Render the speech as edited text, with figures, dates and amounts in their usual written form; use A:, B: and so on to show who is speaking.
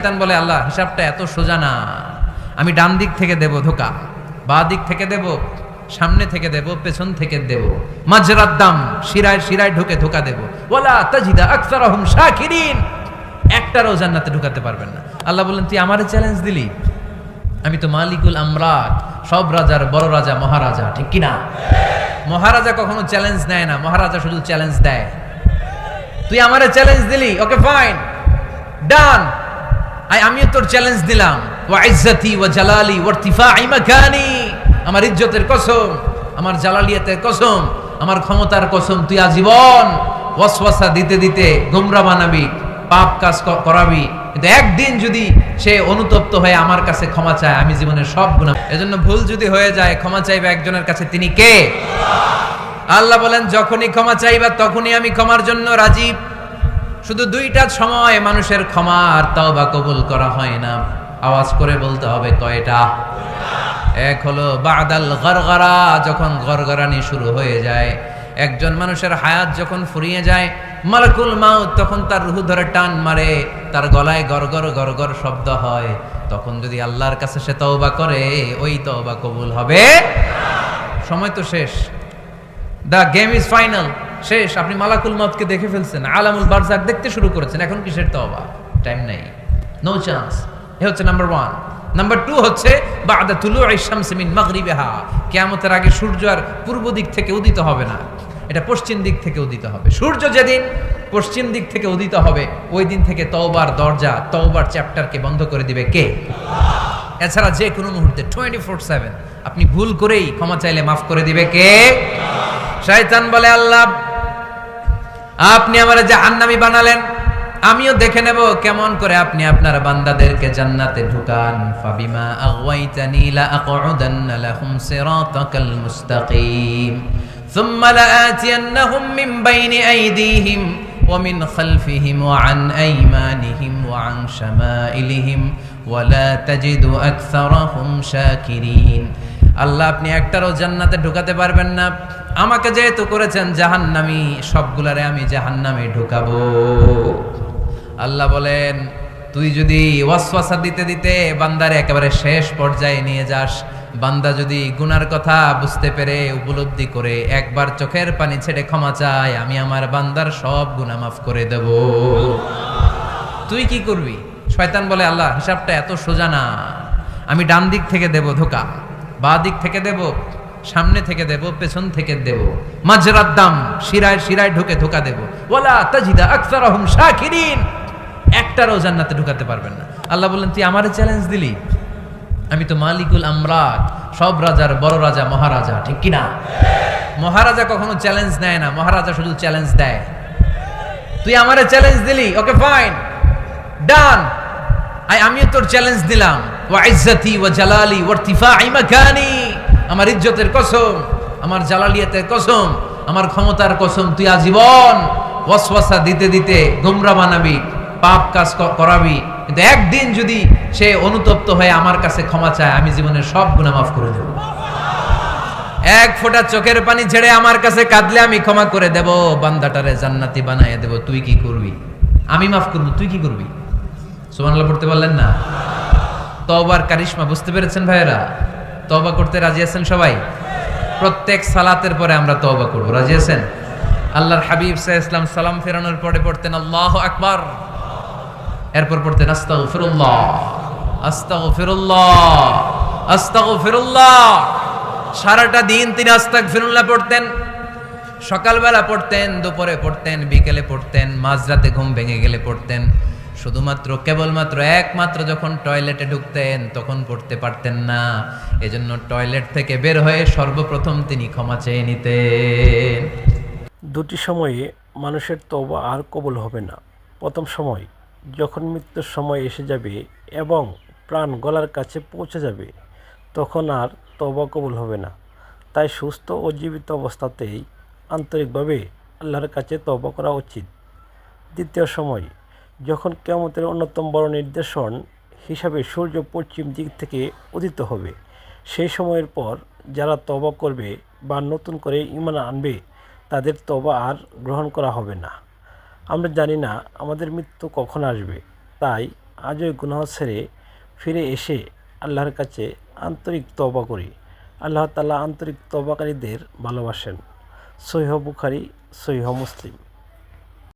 A: শয়তান বলে আল্লাহ হিসাবটা এত সোজা না, আমি ডান দিক থেকে দেব ধোকা, বাঁ দিক থেকে দেব, সামনে থেকে দেব, পেছন থেকে দেব, মাজরাদ দাম শিরায় শিরায় ঢুকে ধোকা দেব, ওয়ালা তাজিদা আকসারহুম শাকিরিন, একটারও জান্নাতে ঢুকাতে পারবেন না। আল্লাহ বললেন তুই আমারে চ্যালেঞ্জ দিলি, আমি তো মালিকুল আমলাক, সব রাজার বড় রাজা, মহারাজা, ঠিক কি না? মহারাজা কখনো চ্যালেঞ্জ নেয় না, মহারাজা শুধু চ্যালেঞ্জ দেয়। তুই আমারে চ্যালেঞ্জ দিলি, ওকে ফাইন, ডান, আমিও তোর চ্যালেঞ্জ দিলাম, ওয়া ইজ্জতি ওয়া জালালি ওয়া ইরতিফাই মাকানি, আমার ইজ্জতের কসম, আমার জালালিয়াতের কসম, আমার ক্ষমতার কসম, তুই আজীবন ওয়াসওয়াসা দিতে দিতে গোমরা বানাবি, পাপ কাজ করাবি, কিন্তু একদিন যদি সে অনুতপ্ত হয়ে আমার কাছে ক্ষমা চায়, আমি জীবনের সব গুনাহ, এজন্য ভুল যদি হয়ে যায় ক্ষমা চাইবে একজনের কাছে, তিনি কে? আল্লাহ বলেন যখনই ক্ষমা চাইবা তখনই আমি ক্ষমার জন্য রাজি। শুধু দুইটা সময় মানুষের ক্ষমা আর তওবা কবুল করা হয় না, আওয়াজ করে বলতে হবে কয়টা? এক হলো বাদাল গরগরা, যখন গরগরানি শুরু হয়ে যায়, একজন মানুষের হায়াত যখন ফুরিয়ে যায়, মালাকুল মাউত তখন তার রূহ ধরে টান মারে, তার গলায় গরগর গরগর শব্দ হয়, তখন যদি আল্লাহর কাছে সে তওবা করে, ওই তওবা কবুল হবে? সময় তো শেষ, দ্য গেম ইজ ফাইনাল, শেষ। আপনি মালাকুল মাউতকে দেখে ফেলছেন, আলামুল বারজাক দেখতে শুরু করেছেন, এখন কিসের তওবা? টাইম নাই, নো চান্স। এ হচ্ছে নাম্বার 1। নাম্বার 2 হচ্ছে বাদা তুলুইশ শামসি মিন মাগরিবিহা, কিয়ামতের আগে সূর্য আর পূর্ব দিক থেকে উদিত হবে না, এটা পশ্চিম দিক থেকে উদিত হবে। সূর্য যেদিন পশ্চিম দিক থেকে উদিত হবে, ওই দিন থেকে তওবার দরজা, তওবার চ্যাপ্টারকে বন্ধ করে দিবে কে? আল্লাহ। এছাড়া যে কোনো মুহূর্তে 24/7 আপনি ভুল করেই ক্ষমা চাইলে মাফ করে দিবে কে? শয়তান বলে আল্লাহ আপনি আমারে জাহান্নামী বানালেন, আমিও দেখে নেব কেমন করে আপনি আপনার বান্দাদেরকে জান্নাতে ঢুকান। ফাবিমা আগওয়াইতানি লা আকউদান্না লাহুম সিরাতাকাল মুস্তাকিম সুম্মা লাআতিয়ান্নাহুম মিন বাইনি আইদিহিম ওয়া মিন খালফিহিম ওয়া আন আইমানিহিম ওয়া আন শামাইলিহিম ওয়া লা তাজিদু আকসারাহুম শাকিরিন। আল্লাহ আপনি একটারও জান্নাতে ঢুকাতে পারবেন না, আমাকে যেহেতু করেছেন জাহান্নামী, সবগুলারে আমি জাহান্নামে ঢুকাবো। আল্লাহ বলেন তুই যদি ওয়াসওয়াসা দিতে দিতে বান্দারে একেবারে শেষ পর্যায়ে নিয়ে যাস, বান্দা যদি গুনার কথা বুঝতে পেরে উপলব্ধি করে একবার চোখের পানি ছেড়ে ক্ষমা চায়, আমি আমার বান্দার সব গুনাহ মাফ করে দেব। তুই কি করবি? শয়তান বলে আল্লাহ হিসাবটা এত সোজা না, আমি ডান দিক থেকে দেব ধোকা, বাঁ দিক থেকে দেব, সামনে থেকে দেব, পেছন থেকে দেব, মাজরাদ দাম শিরায় শিরায় ঢুকে ধোকা দেব, ওয়ালা তাজিদা আকসারহুম শাকিরিন, একটারও জান্নাতে ঢুকাতে পারবেন না। আল্লাহ বললেন তুই আমারে চ্যালেঞ্জ দিলি, আমি তো মালিকুল আমলাক, সব রাজার বড় রাজা, মহারাজা, ঠিক কি না? মহারাজা কখনো চ্যালেঞ্জ নেয় না, মহারাজা শুধু চ্যালেঞ্জ দেয়। তুই আমারে চ্যালেঞ্জ দিলি, ওকে ফাইন, ডান, আমিও তোর চ্যালেঞ্জ দিলাম, ওয়া ইজ্জতি ওয়া জালালি ওয়া ইরতিফাই মাকানি, আমার ইজ্জতের কসম, আমার জালালিয়াতের কসম, আমার ক্ষমতার কসম, তুই আজীবন ওয়াসওয়াসা দিতে দিতে গোমরা বানাবি, পাপ কাজ করাবি, কিন্তু একদিন যদি সে অনুতপ্ত হয়ে আমার কাছে ক্ষমা চায়, আমি জীবনের সব গুনাহ মাফ করে দেব। এক ফোঁটা চোখের পানি ছেড়ে আমার কাছে কাঁদলে আমি ক্ষমা করে দেব, বান্দাটারে জান্নাতি বানাইয়া দেব। তুই কি করবি? আমি মাফ করব, তুই কি করবি? সুবহানাল্লাহ পড়তে পারলেন না? তওবার কারিশমা বুঝতে পেরেছেন ভাইয়েরা? তওবা করতে রাজি আছেন সবাই? প্রত্যেক সালাতের পরে আমরা তওবা করব, রাজি আছেন? আল্লাহর হাবিব সাল্লাল্লাহু আলাইহি ওয়াসাল্লাম সালাম ফেরানোর পরে পড়তেন আল্লাহু আকবার, এরপর পড়তেন আস্তাগফিরুল্লাহ, আস্তাগফিরুল্লাহ, আস্তাগফিরুল্লাহ। সারাটা দিন তিনি আস্তাগফিরুল্লাহ পড়তেন, সকালবেলা পড়তেন, দুপুরে পড়তেন, বিকেলে পড়তেন, মাঝরাতে ঘুম ভেঙে গেলে পড়তেন। শুধুমাত্র কেবলমাত্র একমাত্র যখন টয়লেটে ঢুকতেন তখন পড়তে পারতেন না, এজন্য টয়লেট থেকে বের হয়ে সর্বপ্রথম তিনি ক্ষমা চেয়ে নিতেন।
B: দুটি সময়ে মানুষের তওবা আর কবুল হবে না। প্রথম সময় যখন মৃত্যুর সময় এসে যাবে এবং প্রাণ গলার কাছে পৌঁছে যাবে, তখন আর তওবা কবুল হবে না। তাই সুস্থ ও জীবিত অবস্থাতেই আন্তরিকভাবে আল্লাহর কাছে তওবা করা উচিত। দ্বিতীয় সময় যখন কিয়ামতের অন্যতম বড় নির্দেশন হিসাবে সূর্য পশ্চিম দিক থেকে উদিত হবে, সেই সময়ের পর যারা তওবা করবে বা নতুন করে ঈমান আনবে, তাদের তওবা আর গ্রহণ করা হবে না। আমরা জানি না আমাদের মৃত্যু কখন আসবে, তাই আজই গুনাহ ছেড়ে ফিরে এসে আল্লাহর কাছে আন্তরিক তওবা করি। আল্লাহ তাআলা আন্তরিক তওবাকারীদের ভালোবাসেন। সহিহ বুখারী, সহিহ মুসলিম।